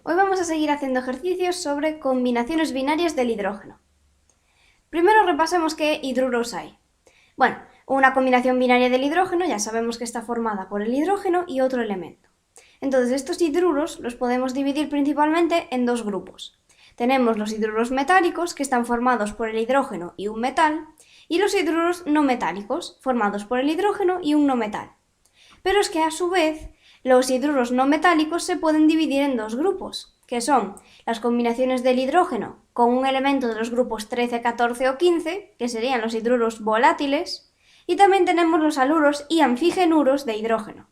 Hoy vamos a seguir haciendo ejercicios sobre combinaciones binarias del hidrógeno. Primero repasemos qué hidruros hay. Bueno, una combinación binaria del hidrógeno ya sabemos que está formada por el hidrógeno y otro elemento. Entonces estos hidruros los podemos dividir principalmente en dos grupos. Tenemos los hidruros metálicos, que están formados por el hidrógeno y un metal, y los hidruros no metálicos, formados por el hidrógeno y un no metal. Pero es que a su vez los hidruros no metálicos se pueden dividir en dos grupos, que son las combinaciones del hidrógeno con un elemento de los grupos 13, 14 o 15, que serían los hidruros volátiles, y también tenemos los haluros y anfigenuros de hidrógeno.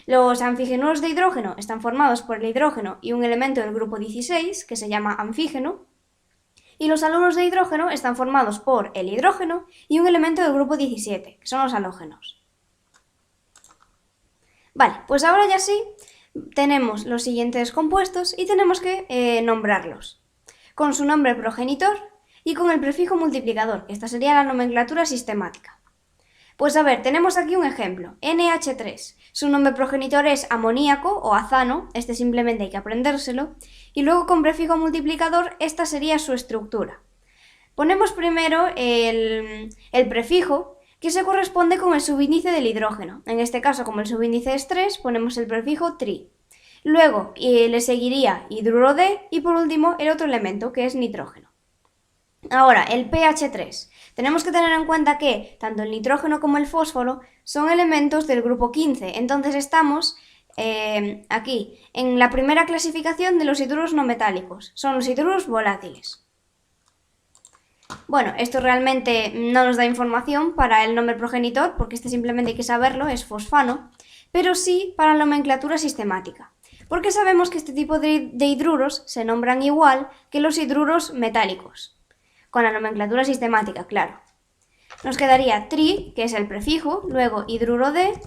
Los anfigenuros de hidrógeno están formados por el hidrógeno y un elemento del grupo 16, que se llama anfígeno, y los haluros de hidrógeno están formados por el hidrógeno y un elemento del grupo 17, que son los halógenos. Vale, pues ahora ya sí tenemos los siguientes compuestos y tenemos que nombrarlos con su nombre progenitor y con el prefijo multiplicador, que esta sería la nomenclatura sistemática. Pues a ver, tenemos aquí un ejemplo, NH3, su nombre progenitor es amoníaco o azano, este simplemente hay que aprendérselo, y luego con prefijo multiplicador esta sería su estructura. Ponemos primero el prefijo, que se corresponde con el subíndice del hidrógeno. En este caso, como el subíndice es 3, ponemos el prefijo tri. Luego le seguiría hidruro de y por último el otro elemento, que es nitrógeno. Ahora, el pH3. Tenemos que tener en cuenta que tanto el nitrógeno como el fósforo son elementos del grupo 15, entonces estamos aquí en la primera clasificación de los hidruros no metálicos, son los hidruros volátiles. Bueno, esto realmente no nos da información para el nombre progenitor, porque este simplemente hay que saberlo, es fosfano, pero sí para la nomenclatura sistemática, porque sabemos que este tipo de hidruros se nombran igual que los hidruros metálicos, con la nomenclatura sistemática, claro. Nos quedaría tri, que es el prefijo, luego hidruro de,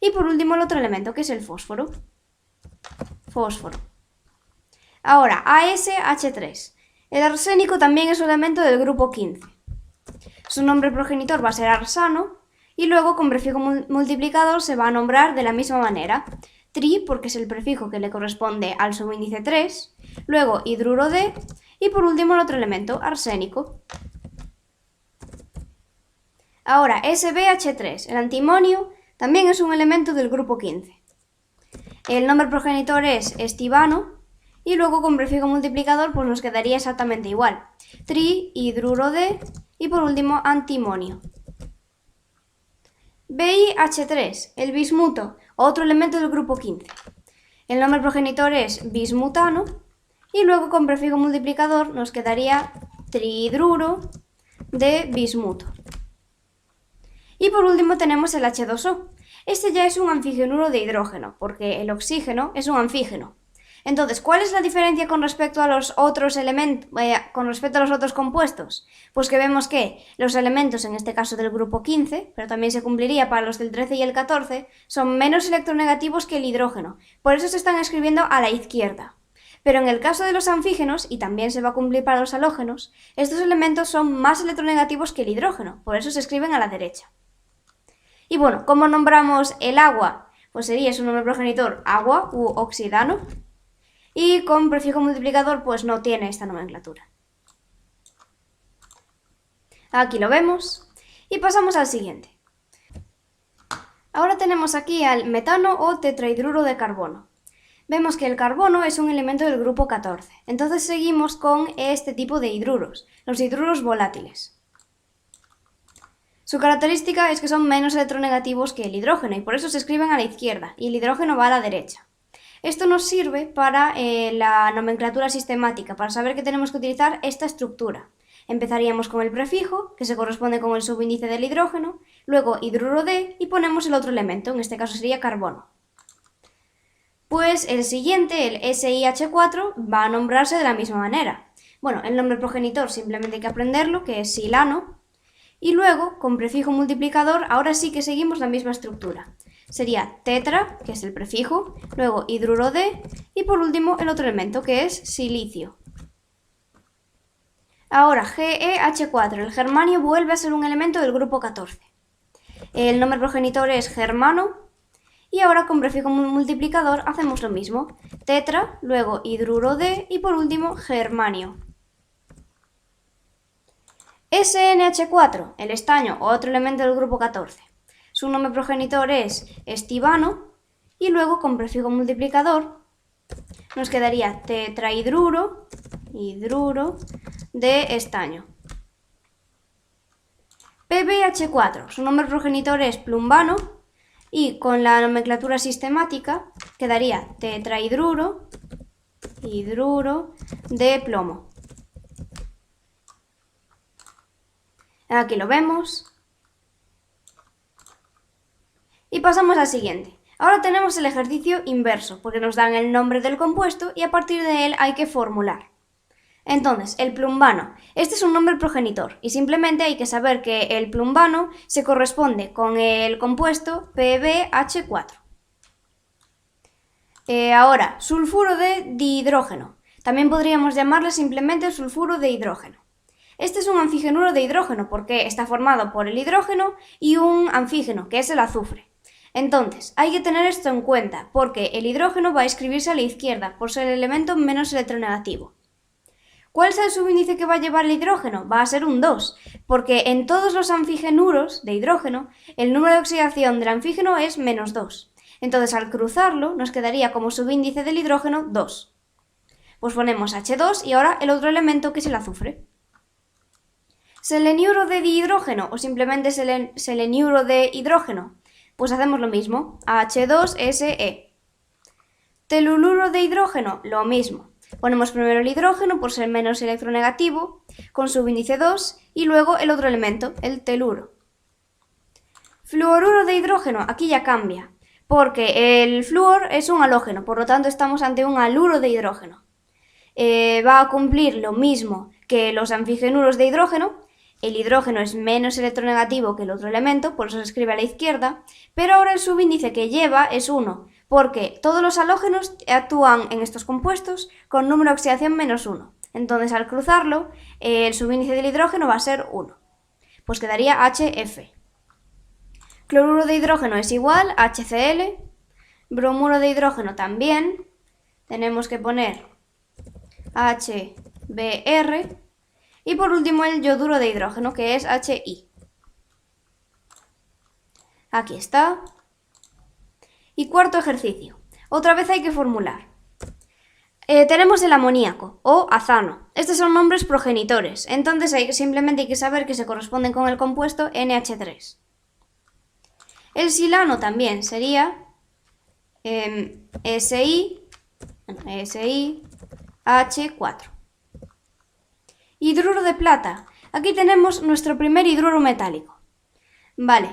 y por último el otro elemento, que es el fósforo. Fósforo. Ahora, AsH3. El arsénico también es un elemento del grupo 15. Su nombre progenitor va a ser arsano y luego con prefijo multiplicador se va a nombrar de la misma manera. Tri, porque es el prefijo que le corresponde al subíndice 3, luego hidruro de y por último el otro elemento, arsénico. Ahora, SbH3, el antimonio, también es un elemento del grupo 15. El nombre progenitor es estivano y luego con prefijo multiplicador pues nos quedaría exactamente igual. Tri, hidruro de y por último antimonio. BiH3, el bismuto, otro elemento del grupo 15. El nombre progenitor es bismutano y luego con prefijo multiplicador nos quedaría trihidruro de bismuto. Y por último tenemos el H2O. Este ya es un anfigenuro de hidrógeno, porque el oxígeno es un anfígeno. Entonces, ¿cuál es la diferencia con respecto a los otros elementos, con respecto a los otros compuestos? Pues que vemos que los elementos, en este caso del grupo 15, pero también se cumpliría para los del 13 y el 14, son menos electronegativos que el hidrógeno. Por eso se están escribiendo a la izquierda. Pero en el caso de los anfígenos, y también se va a cumplir para los halógenos, estos elementos son más electronegativos que el hidrógeno, por eso se escriben a la derecha. Y bueno, ¿cómo nombramos el agua? Pues sería su nombre progenitor agua u oxidano. Y con prefijo multiplicador pues no tiene esta nomenclatura. Aquí lo vemos. Y pasamos al siguiente. Ahora tenemos aquí al metano o tetrahidruro de carbono. Vemos que el carbono es un elemento del grupo 14. Entonces seguimos con este tipo de hidruros, los hidruros volátiles. Su característica es que son menos electronegativos que el hidrógeno y por eso se escriben a la izquierda y el hidrógeno va a la derecha. Esto nos sirve para la nomenclatura sistemática, para saber que tenemos que utilizar esta estructura. Empezaríamos con el prefijo, que se corresponde con el subíndice del hidrógeno, luego hidruro de y ponemos el otro elemento, en este caso sería carbono. Pues el siguiente, el SiH4, va a nombrarse de la misma manera. Bueno, el nombre progenitor simplemente hay que aprenderlo, que es silano, y luego, con prefijo multiplicador, ahora sí que seguimos la misma estructura. Sería tetra, que es el prefijo, luego hidruro de y por último el otro elemento que es silicio. Ahora GeH4, el germanio vuelve a ser un elemento del grupo 14. El nombre progenitor es germano Y ahora con prefijo multiplicador hacemos lo mismo. Tetra, luego hidruro de y por último germanio. SNH4, el estaño, otro elemento del grupo 14. Su nombre progenitor es estivano y luego con prefijo multiplicador nos quedaría tetrahidruro, hidruro de estaño. PbH4, su nombre progenitor es plumbano y con la nomenclatura sistemática quedaría tetrahidruro, hidruro de plomo. Aquí lo vemos. Y pasamos al siguiente. Ahora tenemos el ejercicio inverso, porque nos dan el nombre del compuesto y a partir de él hay que formular. Entonces, el plumbano. Este es un nombre progenitor y simplemente hay que saber que el plumbano se corresponde con el compuesto PbH4. Ahora, sulfuro de dihidrógeno. También podríamos llamarle simplemente sulfuro de hidrógeno. Este es un anfigenuro de hidrógeno porque está formado por el hidrógeno y un anfígeno, que es el azufre. Entonces, hay que tener esto en cuenta porque el hidrógeno va a escribirse a la izquierda por ser el elemento menos electronegativo. ¿Cuál es el subíndice que va a llevar el hidrógeno? Va a ser un 2, porque en todos los anfigenuros de hidrógeno el número de oxidación del anfígeno es menos 2. Entonces, al cruzarlo, nos quedaría como subíndice del hidrógeno 2. Pues ponemos H2 y ahora el otro elemento que es el azufre. Seleniuro de dihidrógeno o simplemente seleniuro de hidrógeno. Pues hacemos lo mismo, H2SE. Teluluro de hidrógeno, lo mismo. Ponemos primero el hidrógeno por ser menos electronegativo, con subíndice 2, y luego el otro elemento, el teluro. Fluoruro de hidrógeno, aquí ya cambia, porque el flúor es un halógeno, por lo tanto estamos ante un haluro de hidrógeno. Va a cumplir lo mismo que los anfigenuros de hidrógeno. El hidrógeno es menos electronegativo que el otro elemento, por eso se escribe a la izquierda, pero ahora el subíndice que lleva es 1, porque todos los halógenos actúan en estos compuestos con número de oxidación menos 1. Entonces, al cruzarlo, el subíndice del hidrógeno va a ser 1. Pues quedaría HF. Cloruro de hidrógeno es igual, HCl. Bromuro de hidrógeno también. Tenemos que poner HBr. Y por último el yoduro de hidrógeno, que es HI. Aquí está. Y cuarto ejercicio. Otra vez hay que formular. Tenemos el amoníaco o azano. Estos son nombres progenitores, entonces simplemente hay que saber que se corresponden con el compuesto NH3. El silano también sería SiH4. Hidruro de plata. Aquí tenemos nuestro primer hidruro metálico. Vale,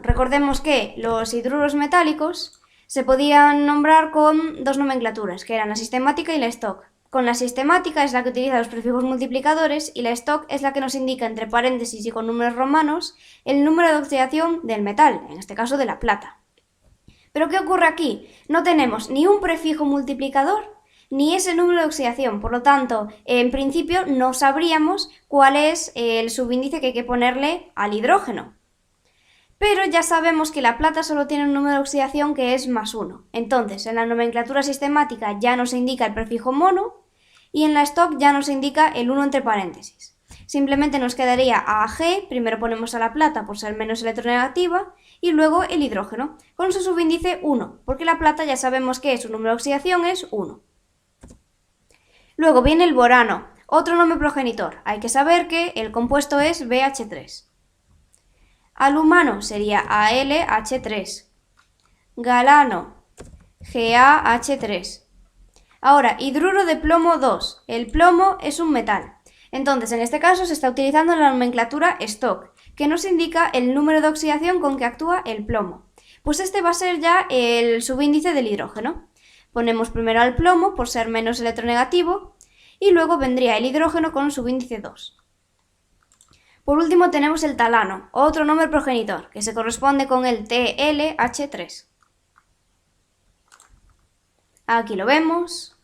recordemos que los hidruros metálicos se podían nombrar con dos nomenclaturas, que eran la sistemática y la Stock. Con la sistemática es la que utiliza los prefijos multiplicadores y la Stock es la que nos indica entre paréntesis y con números romanos el número de oxidación del metal, en este caso de la plata. ¿Pero qué ocurre aquí? No tenemos ni un prefijo multiplicador ni ese número de oxidación, por lo tanto, en principio no sabríamos cuál es el subíndice que hay que ponerle al hidrógeno. Pero ya sabemos que la plata solo tiene un número de oxidación que es más 1. Entonces, en la nomenclatura sistemática ya nos indica el prefijo mono y en la Stock ya nos indica el 1 entre paréntesis. Simplemente nos quedaría AG, primero ponemos a la plata por ser menos electronegativa, y luego el hidrógeno, con su subíndice 1, porque la plata ya sabemos que su número de oxidación es 1. Luego viene el borano, otro nombre progenitor. Hay que saber que el compuesto es BH3. Alumano sería AlH3. Galano, GaH3. Ahora, hidruro de plomo 2. El plomo es un metal. Entonces, en este caso se está utilizando la nomenclatura Stock, que nos indica el número de oxidación con que actúa el plomo. Pues este va a ser ya el subíndice del hidrógeno. Ponemos primero al plomo por ser menos electronegativo y luego vendría el hidrógeno con subíndice 2. Por último tenemos el talano, otro nombre progenitor, que se corresponde con el TlH3. Aquí lo vemos.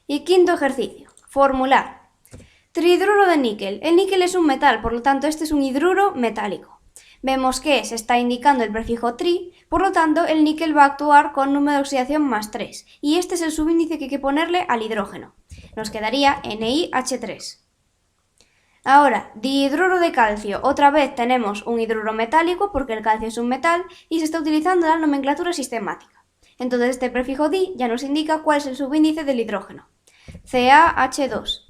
Y quinto ejercicio, formular. Trihidruro de níquel. El níquel es un metal, por lo tanto este es un hidruro metálico. Vemos que se está indicando el prefijo tri, por lo tanto el níquel va a actuar con número de oxidación más 3, y este es el subíndice que hay que ponerle al hidrógeno. Nos quedaría NiH3. Ahora, dihidruro de calcio. Otra vez tenemos un hidruro metálico porque el calcio es un metal y se está utilizando la nomenclatura sistemática. Entonces este prefijo di ya nos indica cuál es el subíndice del hidrógeno. CaH2.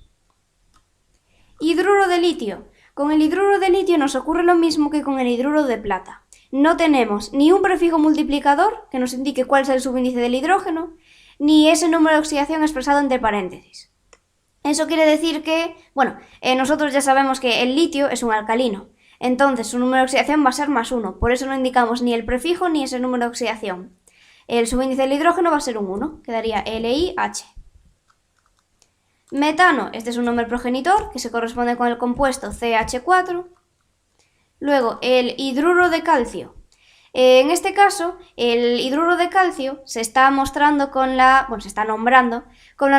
Hidruro de litio. Con el hidruro de litio nos ocurre lo mismo que con el hidruro de plata. No tenemos ni un prefijo multiplicador que nos indique cuál es el subíndice del hidrógeno, ni ese número de oxidación expresado entre paréntesis. Eso quiere decir que, nosotros ya sabemos que el litio es un alcalino, entonces su número de oxidación va a ser más 1, por eso no indicamos ni el prefijo ni ese número de oxidación. El subíndice del hidrógeno va a ser un 1, quedaría LiH. Metano, este es un nombre progenitor que se corresponde con el compuesto CH4. Luego, el hidruro de calcio. En este caso, el hidruro de calcio se está nombrando con la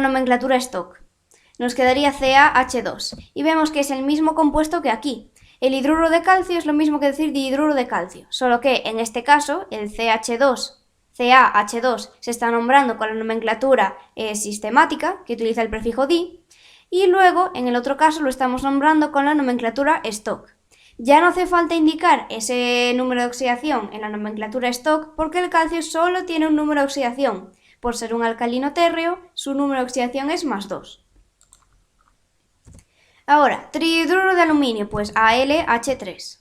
nomenclatura Stock. Nos quedaría CaH2 y vemos que es el mismo compuesto que aquí. El hidruro de calcio es lo mismo que decir dihidruro de calcio, solo que en este caso el CaH2 se está nombrando con la nomenclatura sistemática, que utiliza el prefijo di, y luego en el otro caso lo estamos nombrando con la nomenclatura Stock. Ya no hace falta indicar ese número de oxidación en la nomenclatura Stock porque el calcio solo tiene un número de oxidación. Por ser un alcalino térreo, su número de oxidación es más 2. Ahora, trihidruro de aluminio, pues AlH3.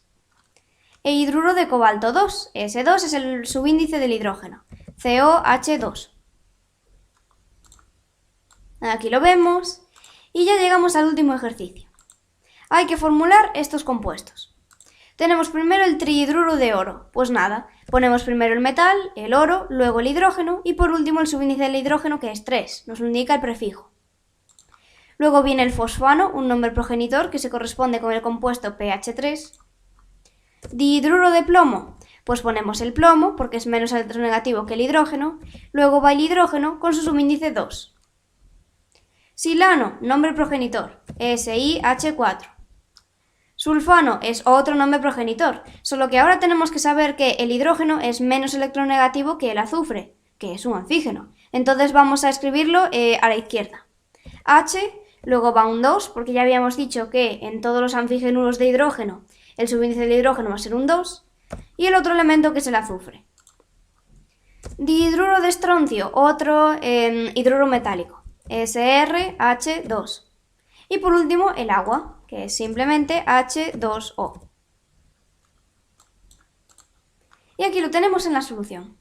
E hidruro de cobalto 2, S2 es el subíndice del hidrógeno, COH2. Aquí lo vemos. Y ya llegamos al último ejercicio. Hay que formular estos compuestos. Tenemos primero el trihidruro de oro. Pues nada, ponemos primero el metal, el oro, luego el hidrógeno y por último el subíndice del hidrógeno que es 3, nos lo indica el prefijo. Luego viene el fosfano, un nombre progenitor que se corresponde con el compuesto pH3. Dihidruro de plomo, pues ponemos el plomo porque es menos electronegativo que el hidrógeno, luego va el hidrógeno con su subíndice 2. Silano, nombre progenitor, SiH4. Sulfano es otro nombre progenitor, solo que ahora tenemos que saber que el hidrógeno es menos electronegativo que el azufre, que es un anfígeno. Entonces vamos a escribirlo a la izquierda. H, luego va un 2, porque ya habíamos dicho que en todos los anfígenuros de hidrógeno el subíndice del hidrógeno va a ser un 2, y el otro elemento que es el azufre. Dihidruro de estroncio, otro hidruro metálico, SrH2. Y por último el agua, que es simplemente H2O. Y aquí lo tenemos en la solución.